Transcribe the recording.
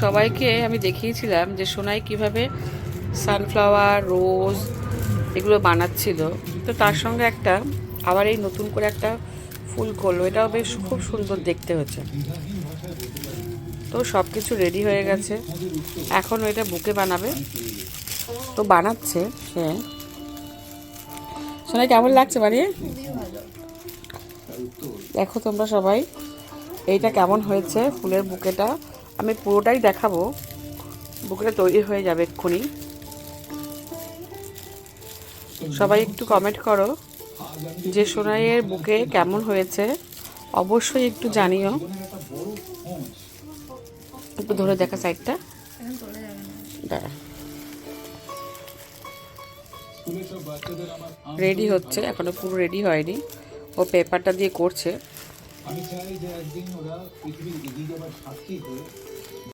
সবাইকে আমি দেখিয়েছিলাম যে সোনাই কিভাবে সানফ্লাওয়ার রোজ এগুলো বানাচ্ছিল। তো তার সঙ্গে একটা আবার এই নতুন করে একটা ফুল করলো, এটাও বেশ খুব সুন্দর দেখতে হচ্ছে। তো সব কিছু রেডি হয়ে গেছে, এখন এটা বুকে বানাবে। তো বানাচ্ছে সে। সোনাই কেমন লাগছে বানিয়ে? দেখো তোমরা সবাই এইটা কেমন হয়েছে ফুলের বুকেটা। আমি পুরোটাই দেখাবো, বুকেটা তৈরি হয়ে যাবে এক্ষুনি। সবাই একটু কমেন্ট করো যে সোনাইয়ের বুকে কেমন হয়েছে, অবশ্যই একটু জানিও। একটু ধরে দেখা সাইডটা, দাঁড়া। রেডি হচ্ছে, এখনো পুরো রেডি হয়নি, ও পেপারটা দিয়ে করছে। আমি চাই যে একদিন ওরা পৃথিবীর এগিয়ে যাবার সাক্ষী হয়ে